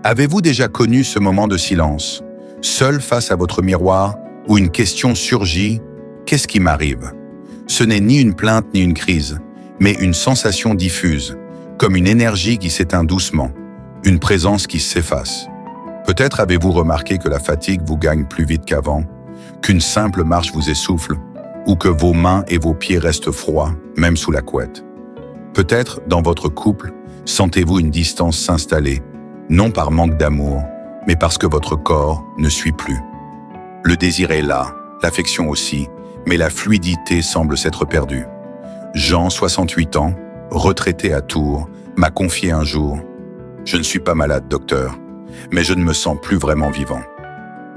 Avez-vous déjà connu ce moment de silence, seul face à votre miroir, où une question surgit « Qu'est-ce qui m'arrive ?» Ce n'est ni une plainte ni une crise, mais une sensation diffuse, comme une énergie qui s'éteint doucement, une présence qui s'efface. Peut-être avez-vous remarqué que la fatigue vous gagne plus vite qu'avant, qu'une simple marche vous essouffle, ou que vos mains et vos pieds restent froids, même sous la couette. Peut-être, dans votre couple, sentez-vous une distance s'installer, non par manque d'amour, mais parce que votre corps ne suit plus. Le désir est là, l'affection aussi, mais la fluidité semble s'être perdue. Jean, 68 ans, retraité à Tours, m'a confié un jour « Je ne suis pas malade, docteur, mais je ne me sens plus vraiment vivant. »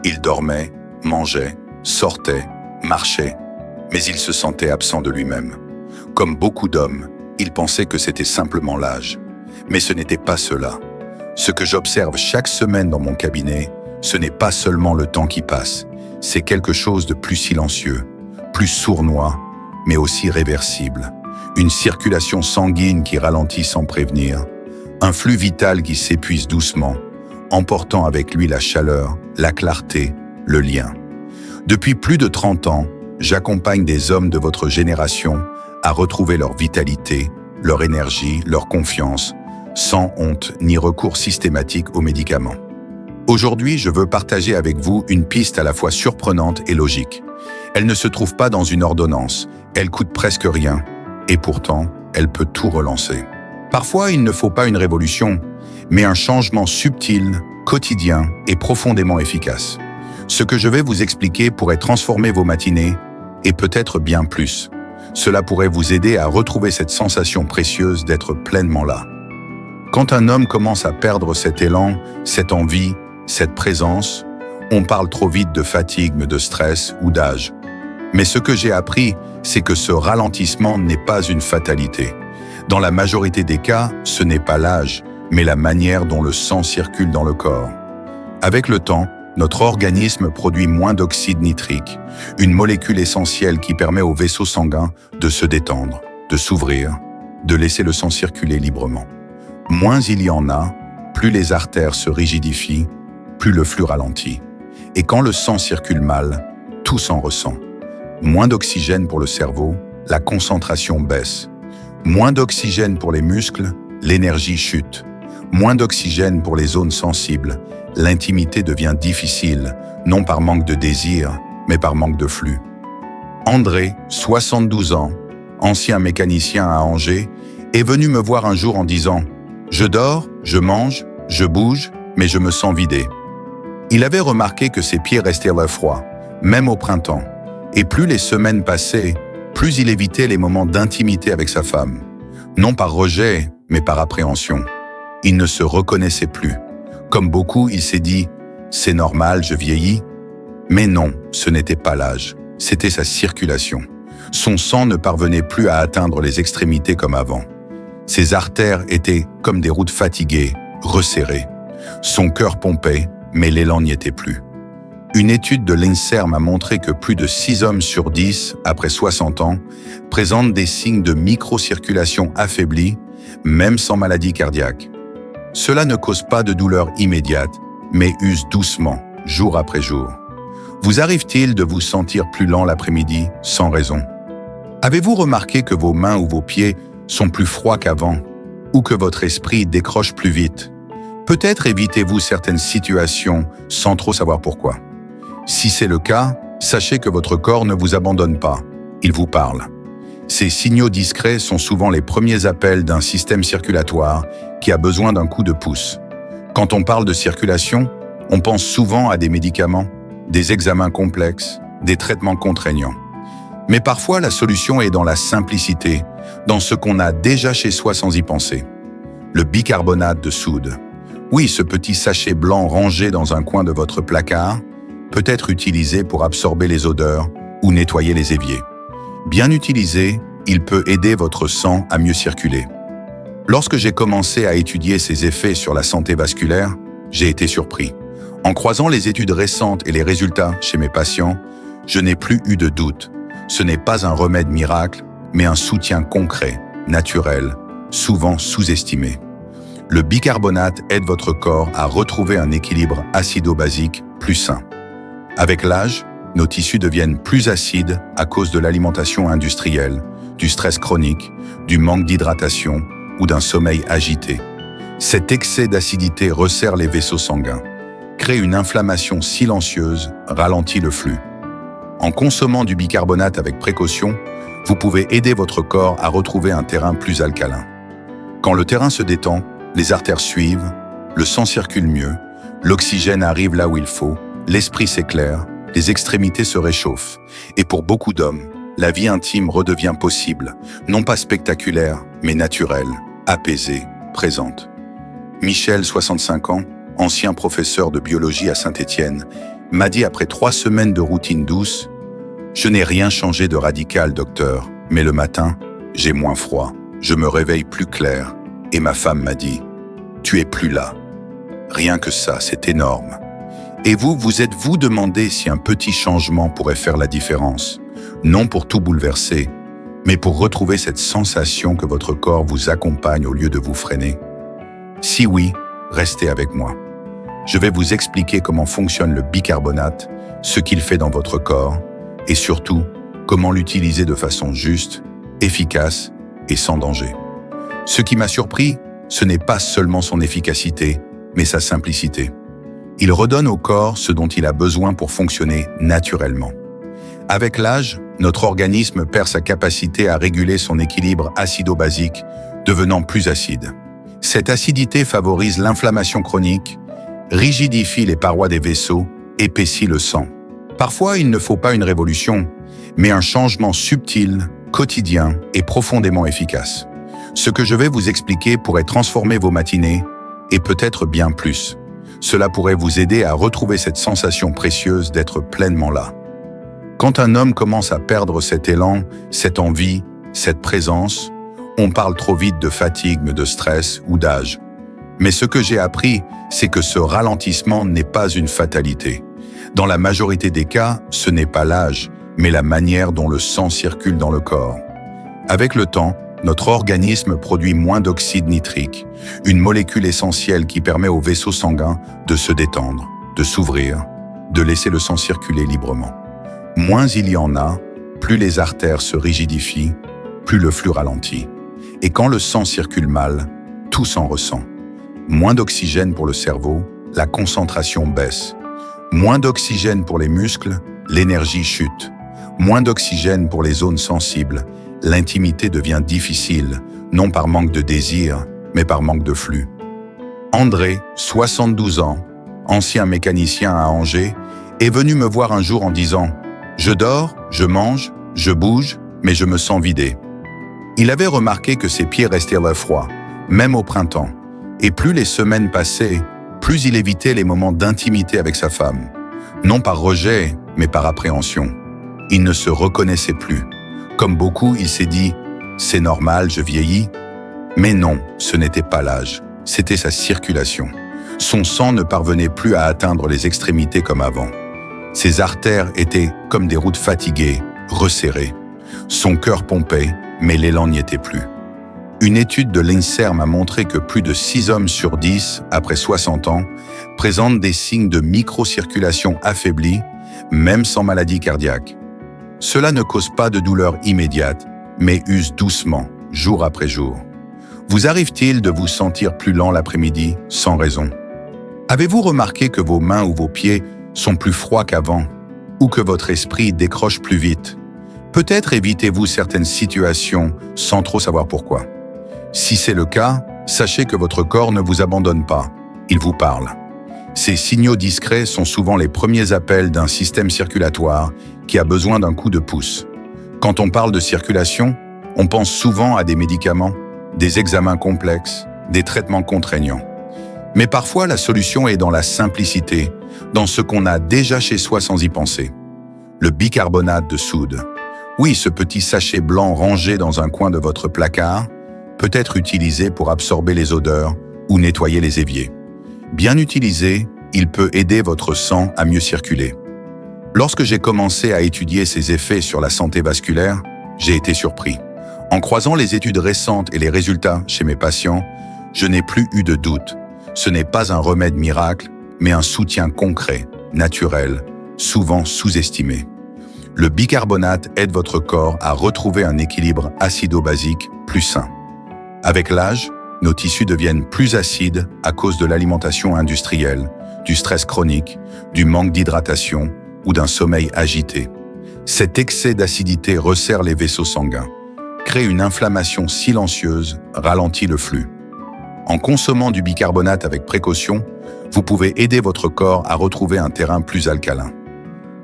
Il dormait, mangeait, sortait, marchait, mais il se sentait absent de lui-même. Comme beaucoup d'hommes, il pensait que c'était simplement l'âge. Mais ce n'était pas cela. Ce que j'observe chaque semaine dans mon cabinet, ce n'est pas seulement le temps qui passe, c'est quelque chose de plus silencieux, plus sournois, mais aussi réversible. Une circulation sanguine qui ralentit sans prévenir, un flux vital qui s'épuise doucement, emportant avec lui la chaleur, la clarté, le lien. Depuis plus de 30 ans, j'accompagne des hommes de votre génération à retrouver leur vitalité, leur énergie, leur confiance, sans honte ni recours systématique aux médicaments. Aujourd'hui, je veux partager avec vous une piste à la fois surprenante et logique. Elle ne se trouve pas dans une ordonnance, elle coûte presque rien, et pourtant, elle peut tout relancer. Parfois, il ne faut pas une révolution, mais un changement subtil, quotidien et profondément efficace. Ce que je vais vous expliquer pourrait transformer vos matinées, et peut-être bien plus. Cela pourrait vous aider à retrouver cette sensation précieuse d'être pleinement là. Quand un homme commence à perdre cet élan, cette envie, cette présence, on parle trop vite de fatigue, de stress ou d'âge. Mais ce que j'ai appris, c'est que ce ralentissement n'est pas une fatalité. Dans la majorité des cas, ce n'est pas l'âge, mais la manière dont le sang circule dans le corps. Avec le temps, notre organisme produit moins d'oxyde nitrique, une molécule essentielle qui permet aux vaisseaux sanguins de se détendre, de s'ouvrir, de laisser le sang circuler librement. Moins il y en a, plus les artères se rigidifient, plus le flux ralentit. Et quand le sang circule mal, tout s'en ressent. Moins d'oxygène pour le cerveau, la concentration baisse. Moins d'oxygène pour les muscles, l'énergie chute. Moins d'oxygène pour les zones sensibles, l'intimité devient difficile, non par manque de désir, mais par manque de flux. André, 72 ans, ancien mécanicien à Angers, est venu me voir un jour en disant « Je dors, je mange, je bouge, mais je me sens vidé. » Il avait remarqué que ses pieds restaient froids, même au printemps, et plus les semaines passaient, plus il évitait les moments d'intimité avec sa femme. Non par rejet, mais par appréhension. Il ne se reconnaissait plus. Comme beaucoup, il s'est dit « C'est normal, je vieillis ». Mais non, ce n'était pas l'âge, c'était sa circulation. Son sang ne parvenait plus à atteindre les extrémités comme avant. Ses artères étaient comme des routes fatiguées, resserrées. Son cœur pompait, mais l'élan n'y était plus. Une étude de l'INSERM a montré que plus de 6 hommes sur 10, après 60 ans, présentent des signes de microcirculation affaiblie, même sans maladie cardiaque. Cela ne cause pas de douleur immédiate, mais use doucement, jour après jour. Vous arrive-t-il de vous sentir plus lent l'après-midi, sans raison? Avez-vous remarqué que vos mains ou vos pieds sont plus froids qu'avant, ou que votre esprit décroche plus vite? Peut-être évitez-vous certaines situations sans trop savoir pourquoi. Si c'est le cas, sachez que votre corps ne vous abandonne pas, il vous parle. Ces signaux discrets sont souvent les premiers appels d'un système circulatoire qui a besoin d'un coup de pouce. Quand on parle de circulation, on pense souvent à des médicaments, des examens complexes, des traitements contraignants. Mais parfois, la solution est dans la simplicité, dans ce qu'on a déjà chez soi sans y penser. Le bicarbonate de soude. Oui, ce petit sachet blanc rangé dans un coin de votre placard peut être utilisé pour absorber les odeurs ou nettoyer les éviers. Bien utilisé, il peut aider votre sang à mieux circuler. Lorsque j'ai commencé à étudier ses effets sur la santé vasculaire, j'ai été surpris. En croisant les études récentes et les résultats chez mes patients, je n'ai plus eu de doute. Ce n'est pas un remède miracle, mais un soutien concret, naturel, souvent sous-estimé. Le bicarbonate aide votre corps à retrouver un équilibre acido-basique plus sain. Avec l'âge, nos tissus deviennent plus acides à cause de l'alimentation industrielle, du stress chronique, du manque d'hydratation ou d'un sommeil agité. Cet excès d'acidité resserre les vaisseaux sanguins, crée une inflammation silencieuse, ralentit le flux. En consommant du bicarbonate avec précaution, vous pouvez aider votre corps à retrouver un terrain plus alcalin. Quand le terrain se détend, les artères suivent, le sang circule mieux, l'oxygène arrive là où il faut, l'esprit s'éclaire, les extrémités se réchauffent. Et pour beaucoup d'hommes, la vie intime redevient possible, non pas spectaculaire, mais naturelle, apaisée, présente. Michel, 65 ans, ancien professeur de biologie à Saint-Étienne, m'a dit après 3 semaines de routine douce, « Je n'ai rien changé de radical, docteur, mais le matin, j'ai moins froid, je me réveille plus clair. » Et ma femme m'a dit, « Tu es plus là. » Rien que ça, c'est énorme. Et vous êtes-vous demandé si un petit changement pourrait faire la différence? Non pour tout bouleverser, mais pour retrouver cette sensation que votre corps vous accompagne au lieu de vous freiner? Si oui, restez avec moi. Je vais vous expliquer comment fonctionne le bicarbonate, ce qu'il fait dans votre corps, et surtout, comment l'utiliser de façon juste, efficace et sans danger. Ce qui m'a surpris, ce n'est pas seulement son efficacité, mais sa simplicité. Il redonne au corps ce dont il a besoin pour fonctionner naturellement. Avec l'âge, notre organisme perd sa capacité à réguler son équilibre acido-basique, devenant plus acide. Cette acidité favorise l'inflammation chronique, rigidifie les parois des vaisseaux, épaissit le sang. Parfois, il ne faut pas une révolution, mais un changement subtil, quotidien et profondément efficace. Ce que je vais vous expliquer pourrait transformer vos matinées, et peut-être bien plus. Cela pourrait vous aider à retrouver cette sensation précieuse d'être pleinement là. Quand un homme commence à perdre cet élan, cette envie, cette présence, on parle trop vite de fatigue, de stress ou d'âge. Mais ce que j'ai appris, c'est que ce ralentissement n'est pas une fatalité. Dans la majorité des cas, ce n'est pas l'âge, mais la manière dont le sang circule dans le corps. Avec le temps, notre organisme produit moins d'oxyde nitrique, une molécule essentielle qui permet aux vaisseaux sanguins de se détendre, de s'ouvrir, de laisser le sang circuler librement. Moins il y en a, plus les artères se rigidifient, plus le flux ralentit. Et quand le sang circule mal, tout s'en ressent. Moins d'oxygène pour le cerveau, la concentration baisse. Moins d'oxygène pour les muscles, l'énergie chute. Moins d'oxygène pour les zones sensibles, l'intimité devient difficile, non par manque de désir, mais par manque de flux. André, 72 ans, ancien mécanicien à Angers, est venu me voir un jour en disant « Je dors, je mange, je bouge, mais je me sens vidé. » Il avait remarqué que ses pieds restaient froids, même au printemps, et plus les semaines passaient, plus il évitait les moments d'intimité avec sa femme. Non par rejet, mais par appréhension. Il ne se reconnaissait plus. Comme beaucoup, il s'est dit « c'est normal, je vieillis ». Mais non, ce n'était pas l'âge, c'était sa circulation. Son sang ne parvenait plus à atteindre les extrémités comme avant. Ses artères étaient comme des routes fatiguées, resserrées. Son cœur pompait, mais l'élan n'y était plus. Une étude de l'INSERM a montré que plus de 6 hommes sur 10, après 60 ans, présentent des signes de microcirculation affaiblie, même sans maladie cardiaque. Cela ne cause pas de douleur immédiate, mais use doucement, jour après jour. Vous arrive-t-il de vous sentir plus lent l'après-midi, sans raison? Avez-vous remarqué que vos mains ou vos pieds sont plus froids qu'avant, ou que votre esprit décroche plus vite? Peut-être évitez-vous certaines situations sans trop savoir pourquoi. Si c'est le cas, sachez que votre corps ne vous abandonne pas, il vous parle. Ces signaux discrets sont souvent les premiers appels d'un système circulatoire qui a besoin d'un coup de pouce. Quand on parle de circulation, on pense souvent à des médicaments, des examens complexes, des traitements contraignants. Mais parfois, la solution est dans la simplicité, dans ce qu'on a déjà chez soi sans y penser. Le bicarbonate de soude. Oui, ce petit sachet blanc rangé dans un coin de votre placard peut être utilisé pour absorber les odeurs ou nettoyer les éviers. Bien utilisé, il peut aider votre sang à mieux circuler. Lorsque j'ai commencé à étudier ses effets sur la santé vasculaire, j'ai été surpris. En croisant les études récentes et les résultats chez mes patients, Je n'ai plus eu de doute. Ce n'est pas un remède miracle, mais un soutien concret, naturel, souvent sous-estimé. Le bicarbonate aide votre corps à retrouver un équilibre acido-basique plus sain. Avec l'âge, nos tissus deviennent plus acides à cause de l'alimentation industrielle, du stress chronique, du manque d'hydratation ou d'un sommeil agité. Cet excès d'acidité resserre les vaisseaux sanguins, crée une inflammation silencieuse, ralentit le flux. En consommant du bicarbonate avec précaution, vous pouvez aider votre corps à retrouver un terrain plus alcalin.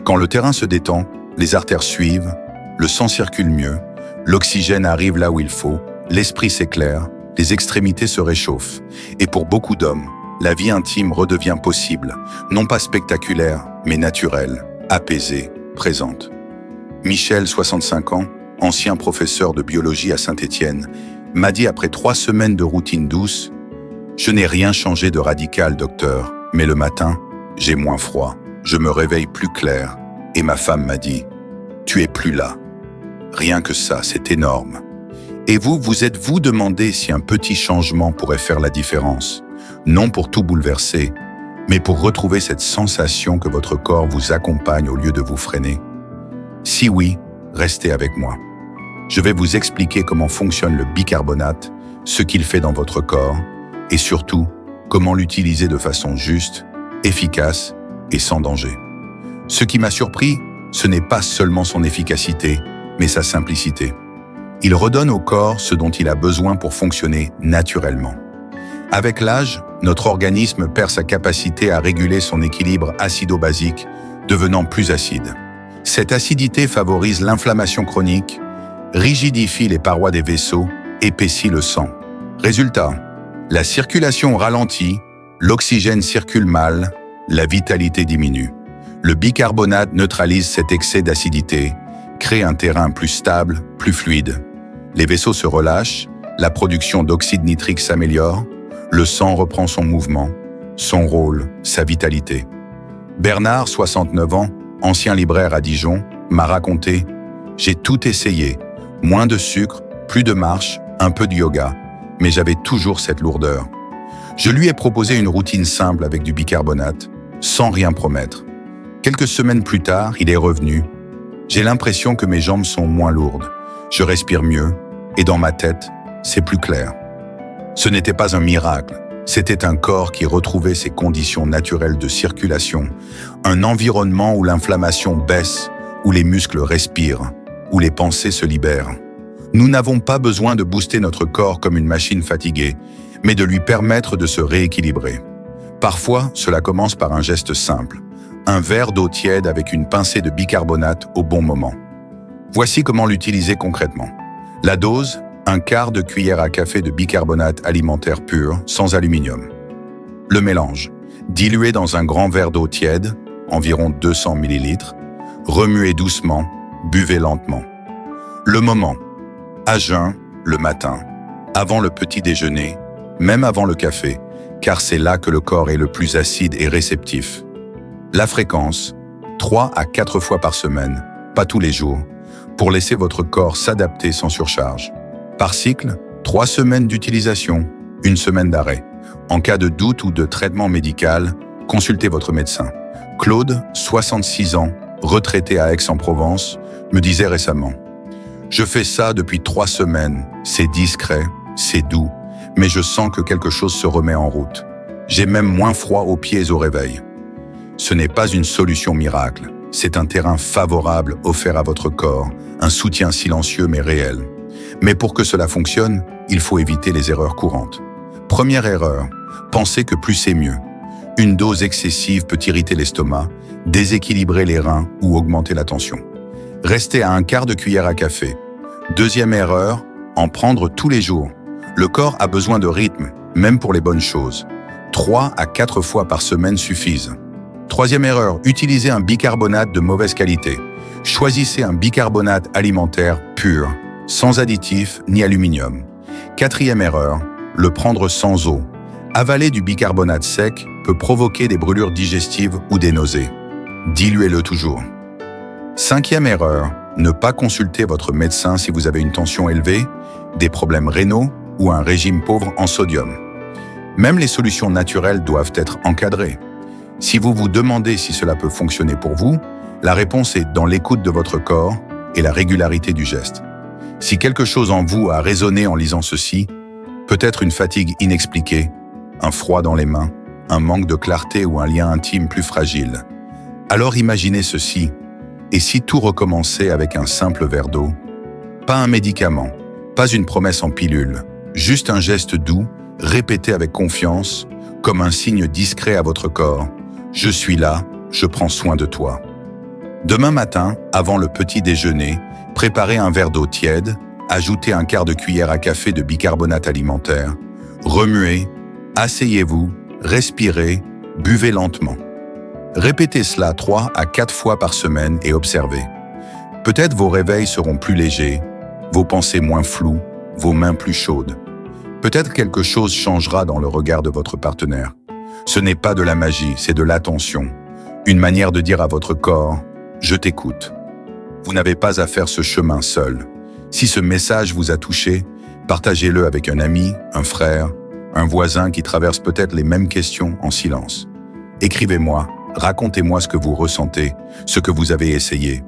Quand le terrain se détend, les artères suivent, le sang circule mieux, l'oxygène arrive là où il faut, l'esprit s'éclaire, les extrémités se réchauffent. Et pour beaucoup d'hommes, la vie intime redevient possible, non pas spectaculaire, mais naturelle, apaisée, présente. Michel, 65 ans, ancien professeur de biologie à Saint-Étienne, m'a dit après 3 semaines de routine douce: « Je n'ai rien changé de radical, docteur, mais le matin, j'ai moins froid, je me réveille plus clair. » Et ma femme m'a dit: « Tu es plus là. » Rien que ça, c'est énorme. Et vous, vous êtes-vous demandé si un petit changement pourrait faire la différence? Non pour tout bouleverser, mais pour retrouver cette sensation que votre corps vous accompagne au lieu de vous freiner? Si oui, restez avec moi. Je vais vous expliquer comment fonctionne le bicarbonate, ce qu'il fait dans votre corps, et surtout, comment l'utiliser de façon juste, efficace et sans danger. Ce qui m'a surpris, ce n'est pas seulement son efficacité, mais sa simplicité. Il redonne au corps ce dont il a besoin pour fonctionner naturellement. Avec l'âge, notre organisme perd sa capacité à réguler son équilibre acido-basique, devenant plus acide. Cette acidité favorise l'inflammation chronique, rigidifie les parois des vaisseaux, épaissit le sang. Résultat, la circulation ralentit, l'oxygène circule mal, la vitalité diminue. Le bicarbonate neutralise cet excès d'acidité, crée un terrain plus stable, plus fluide. Les vaisseaux se relâchent, la production d'oxyde nitrique s'améliore, le sang reprend son mouvement, son rôle, sa vitalité. Bernard, 69 ans, ancien libraire à Dijon, m'a raconté: « J'ai tout essayé, moins de sucre, plus de marche, un peu de yoga, mais j'avais toujours cette lourdeur. » Je lui ai proposé une routine simple avec du bicarbonate, sans rien promettre. Quelques semaines plus tard, il est revenu. J'ai l'impression que mes jambes sont moins lourdes, je respire mieux, et dans ma tête, c'est plus clair. Ce n'était pas un miracle, c'était un corps qui retrouvait ses conditions naturelles de circulation, un environnement où l'inflammation baisse, où les muscles respirent, où les pensées se libèrent. Nous n'avons pas besoin de booster notre corps comme une machine fatiguée, mais de lui permettre de se rééquilibrer. Parfois, cela commence par un geste simple, un verre d'eau tiède avec une pincée de bicarbonate au bon moment. Voici comment l'utiliser concrètement. La dose, 1/4 de cuillère à café de bicarbonate alimentaire pur, sans aluminium. Le mélange, dilué dans un grand verre d'eau tiède, environ 200 ml, remuez doucement, buvez lentement. Le moment, à jeun, le matin, avant le petit déjeuner, même avant le café, car c'est là que le corps est le plus acide et réceptif. La fréquence, 3 à 4 fois par semaine, pas tous les jours, pour laisser votre corps s'adapter sans surcharge. Par cycle, 3 semaines d'utilisation, 1 semaine d'arrêt. En cas de doute ou de traitement médical, consultez votre médecin. Claude, 66 ans, retraité à Aix-en-Provence, me disait récemment: « Je fais ça depuis 3 semaines, c'est discret, c'est doux, mais je sens que quelque chose se remet en route. J'ai même moins froid aux pieds au réveil. » Ce n'est pas une solution miracle, c'est un terrain favorable offert à votre corps, un soutien silencieux mais réel. Mais pour que cela fonctionne, il faut éviter les erreurs courantes. Première erreur, penser que plus c'est mieux. Une dose excessive peut irriter l'estomac, déséquilibrer les reins ou augmenter la tension. Restez à 1/4 de cuillère à café. Deuxième erreur, en prendre tous les jours. Le corps a besoin de rythme, même pour les bonnes choses. 3 à 4 fois par semaine suffisent. Troisième erreur, utilisez un bicarbonate de mauvaise qualité. Choisissez un bicarbonate alimentaire pur, sans additifs ni aluminium. Quatrième erreur, le prendre sans eau. Avaler du bicarbonate sec peut provoquer des brûlures digestives ou des nausées. Diluez-le toujours. Cinquième erreur, ne pas consulter votre médecin si vous avez une tension élevée, des problèmes rénaux ou un régime pauvre en sodium. Même les solutions naturelles doivent être encadrées. Si vous vous demandez si cela peut fonctionner pour vous, la réponse est dans l'écoute de votre corps et la régularité du geste. Si quelque chose en vous a résonné en lisant ceci, peut-être une fatigue inexpliquée, un froid dans les mains, un manque de clarté ou un lien intime plus fragile, alors imaginez ceci, et si tout recommençait avec un simple verre d'eau? Pas un médicament, pas une promesse en pilule, juste un geste doux, répété avec confiance, comme un signe discret à votre corps. Je suis là, je prends soin de toi. Demain matin, avant le petit déjeuner, préparez un verre d'eau tiède, ajoutez un quart de cuillère à café de bicarbonate alimentaire, remuez, asseyez-vous, respirez, buvez lentement. Répétez cela 3 à 4 fois par semaine et observez. Peut-être vos réveils seront plus légers, vos pensées moins floues, vos mains plus chaudes. Peut-être quelque chose changera dans le regard de votre partenaire. Ce n'est pas de la magie, c'est de l'attention. Une manière de dire à votre corps « Je t'écoute ». Vous n'avez pas à faire ce chemin seul. Si ce message vous a touché, partagez-le avec un ami, un frère, un voisin qui traverse peut-être les mêmes questions en silence. Écrivez-moi, racontez-moi ce que vous ressentez, ce que vous avez essayé.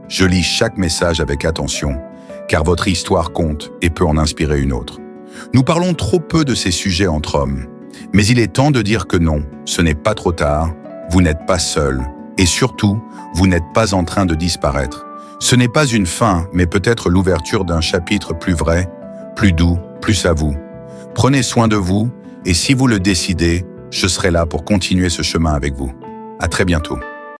Je lis chaque message avec attention, car votre histoire compte et peut en inspirer une autre. Nous parlons trop peu de ces sujets entre hommes, mais il est temps de dire que non, ce n'est pas trop tard, vous n'êtes pas seul, et surtout, vous n'êtes pas en train de disparaître. Ce n'est pas une fin, mais peut-être l'ouverture d'un chapitre plus vrai, plus doux, plus à vous. Prenez soin de vous, et si vous le décidez, je serai là pour continuer ce chemin avec vous. À très bientôt.